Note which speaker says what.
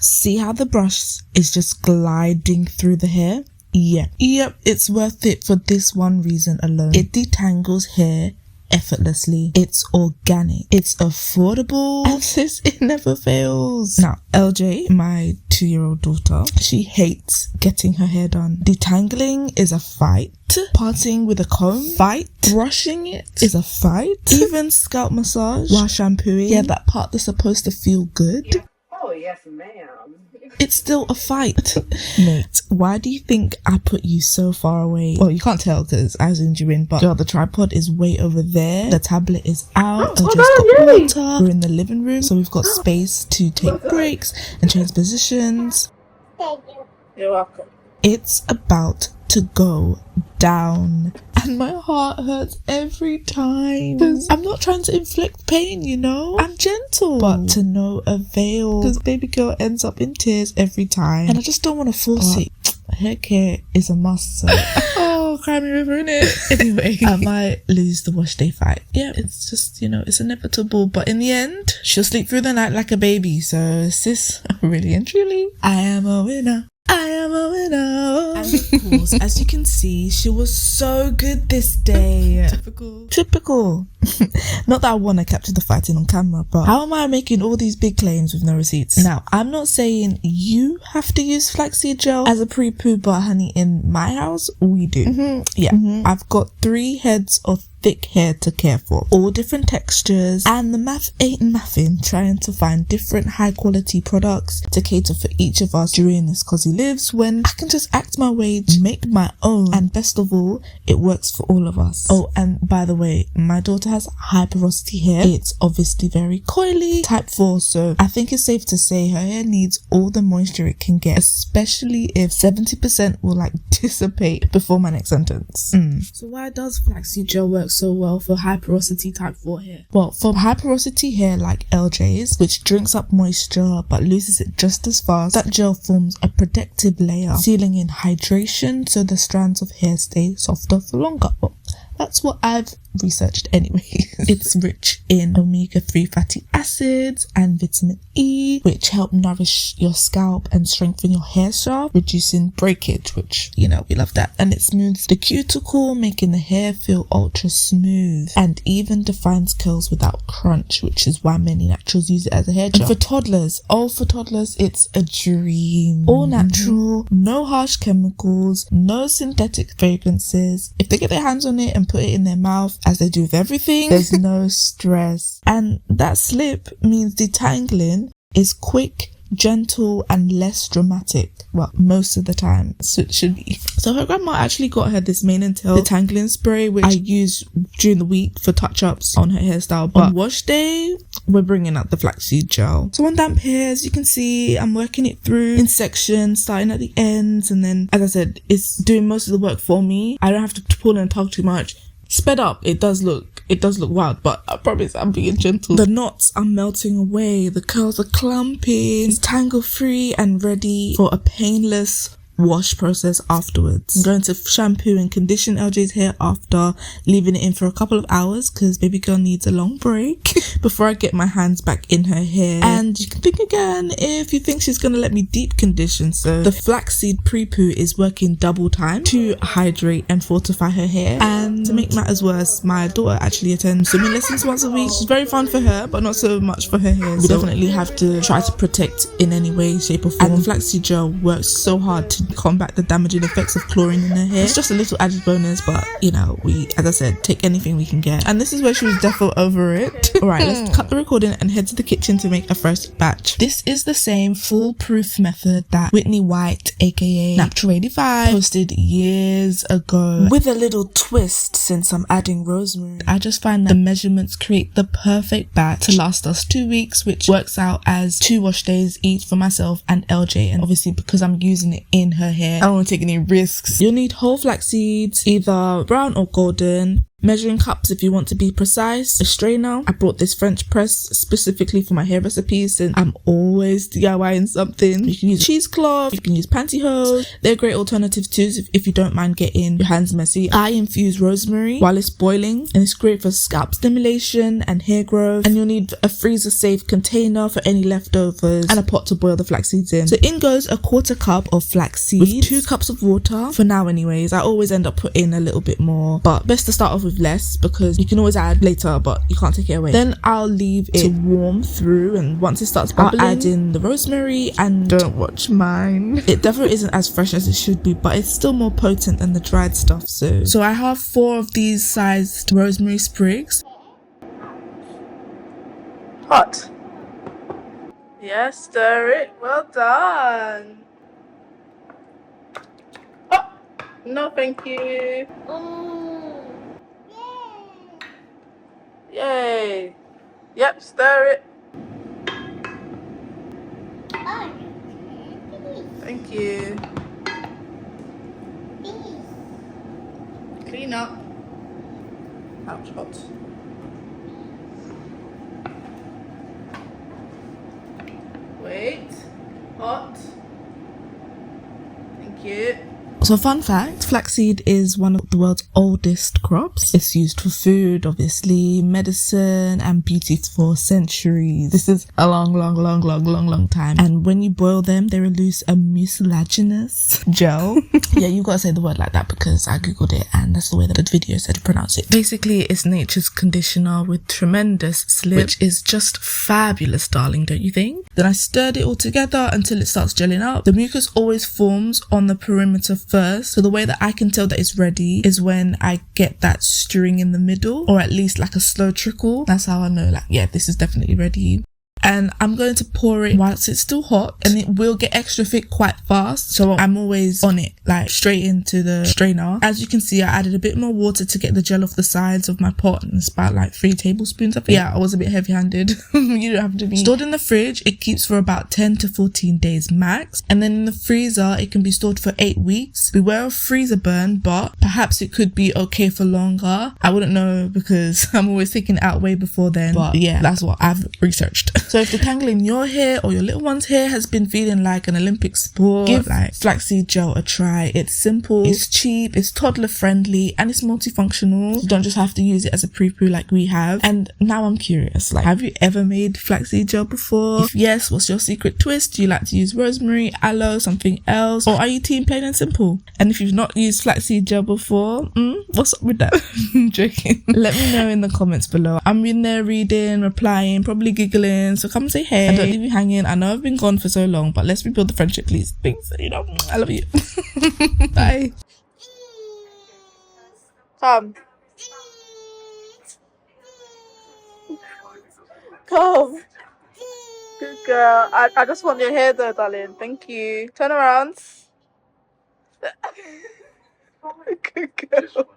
Speaker 1: See how the brush is just gliding through the hair? Yep, it's worth it for this one reason alone. It detangles hair effortlessly. It's organic, it's affordable, and sis, it never fails. Now, LJ, my 2-year-old daughter, she hates getting her hair done. Detangling is a fight. Parting with a comb, fight. Brushing it is a fight. Even scalp massage while shampooing, yeah, that part that's supposed to feel good.
Speaker 2: Oh, yes, ma'am.
Speaker 1: It's still a fight. Nate, why do you think I put you so far away? Well, you can't tell because I zoomed you in, but girl, the tripod is way over there. The tablet is out. LJ's got water. We're in the living room, so we've got space to take breaks and change positions.
Speaker 2: Thank you. You're welcome.
Speaker 1: It's about to go down, and my heart hurts every time because I'm not trying to inflict pain, you know, I'm gentle, but to no avail because baby girl ends up in tears every time, and I just don't want to force it. Haircare is a must, so oh, cry me river, innit? Anyway, I might lose the wash day fight. Yeah, it's just, you know, it's inevitable, but in the end she'll sleep through the night like a baby. So sis, really and truly, I am a winner. I am a winner. And of course, as you can see, she was so good this day. Typical. Not that I want to capture the fighting on camera, but how am I making all these big claims with no receipts? Now, I'm not saying you have to use flaxseed gel as a pre-poo, but honey, in my house, we do. I've got 3 heads of thick hair to care for, all different textures, and the math ain't mathing, trying to find different high quality products to cater for each of us during this cozy lives when I can just act my way to make my own, and best of all, it works for all of us. Oh, and by the way, my daughter has high porosity hair. It's obviously very coily, type 4, so I think it's safe to say her hair needs all the moisture it can get, especially if 70% will like dissipate before my next sentence. So why does flaxseed gel work so well for high porosity type 4 hair? Well, for high porosity hair like LJ's, which drinks up moisture but loses it just as fast, that gel forms a protective layer, sealing in hydration so the strands of hair stay softer for longer. Well, that's what I've researched anyway. It's rich in omega-3 fatty acids and vitamin E, which help nourish your scalp and strengthen your hair shaft, reducing breakage, which, you know, we love that. And it smooths the cuticle, making the hair feel ultra smooth, and even defines curls without crunch, which is why many naturals use it as a hair gel. And for toddlers, it's a dream. All natural, no harsh chemicals, no synthetic fragrances. If they get their hands on it and put it in their mouth, as they do with everything, there's no stress. And that slip means detangling is quick, gentle, and less dramatic. Well, most of the time, so it should be. So her grandma actually got her this mane and tail detangling spray, which I use during the week for touch-ups on her hairstyle. But on wash day, we're bringing out the flaxseed gel. So on damp hair, as you can see, I'm working it through in sections, starting at the ends, and then, as I said, it's doing most of the work for me. I don't have to pull and tug too much. Sped up, it does look wild, but I promise I'm being gentle. The knots are melting away, the curls are clumping, it's tangle free and ready for a painless wash process afterwards. I'm going to shampoo and condition LJ's hair after, leaving it in for a couple of hours because baby girl needs a long break before I get my hands back in her hair. And you can think again if you think she's gonna let me deep condition. So the flaxseed pre-poo is working double time to hydrate and fortify her hair. And to make matters worse, my daughter actually attends swimming lessons once a week. It's very fun for her, but not so much for her hair. We definitely have to try to protect in any way, shape or form. And the flaxseed gel works so hard to combat the damaging effects of chlorine in her hair. It's just a little added bonus, but you know, we, as I said, take anything we can get. And this is where she was defo over it. Alright, let's cut the recording and head to the kitchen to make a first batch. This is the same foolproof method that Whitney White, aka Natural85, posted years ago, with a little twist since I'm adding rosemary. I just find that the measurements create the perfect batch to last us 2 weeks, which works out as 2 wash days each for myself and LJ. And obviously because I'm using it in her hair, I don't want to take any risks. You'll need whole flax seeds, either brown or golden, measuring cups if you want to be precise, a strainer. I brought this French press specifically for my hair recipes since I'm always DIYing something. You can use cheesecloth, you can use pantyhose. They're great alternatives too if you don't mind getting your hands messy. I infuse rosemary while it's boiling, and it's great for scalp stimulation and hair growth. And you'll need a freezer safe container for any leftovers and a pot to boil the flax seeds in. So in goes a 1/4 cup of flax seeds with 2 cups of water. For now anyways, I always end up putting a little bit more, but best to start off with less because you can always add later, but you can't take it away. Then I'll leave it to warm through, and once it starts bubbling, I'll add in the rosemary. And don't watch mine. It definitely isn't as fresh as it should be, but it's still more potent than the dried stuff. So I have 4 of these sized rosemary sprigs.
Speaker 2: Hot. Yes, stir it. Well done. Oh, no thank you. Yay. Yep, stir it. Thank you. Clean up. Ouch, hot. Wait. Hot. Thank you.
Speaker 1: So fun fact, flaxseed is one of the world's oldest crops. It's used for food, obviously, medicine and beauty for centuries. This is a long time. And when you boil them, they release a mucilaginous gel. Yeah, you gotta say the word like that because I googled it and that's the way that the video said to pronounce it. Basically, it's nature's conditioner with tremendous slip, which is just fabulous, darling, don't you think? Then I stirred it all together until it starts gelling up. The mucus always forms on the perimeter first, so the way that I can tell that it's ready is when I get that string in the middle, or at least like a slow trickle. That's how I know, like, yeah, this is definitely ready. And I'm going to pour it whilst it's still hot, and it will get extra thick quite fast, so I'm always on it, like straight into the strainer. As you can see, I added a bit more water to get the gel off the sides of my pot, and it's about like 3 tablespoons I think. Yeah, I was a bit heavy-handed. You don't have to be. Stored in the fridge, it keeps for about 10 to 14 days max, and then in the freezer it can be stored for 8 weeks. Beware of freezer burn, but perhaps it could be okay for longer. I wouldn't know because I'm always taking it out way before then, but yeah, that's what I've researched. So if detangling your hair or your little one's hair has been feeling like an Olympic sport, give like flaxseed gel a try. It's simple, it's cheap, it's toddler friendly, and it's multifunctional. You don't just have to use it as a pre-poo like we have. And now I'm curious, like, have you ever made flaxseed gel before? If yes, what's your secret twist? Do you like to use rosemary, aloe, something else? Or are you team plain and simple? And if you've not used flaxseed gel before, what's up with that? I'm joking. Let me know in the comments below. I'm in there reading, replying, probably giggling. So come say hey. I don't leave you hanging. I know I've been gone for so long, but let's rebuild the friendship, please. Thanks. You know, I love you. Bye.
Speaker 2: Come. Come. Good girl. I just want your hair though, darling. Thank you. Turn around. Good girl.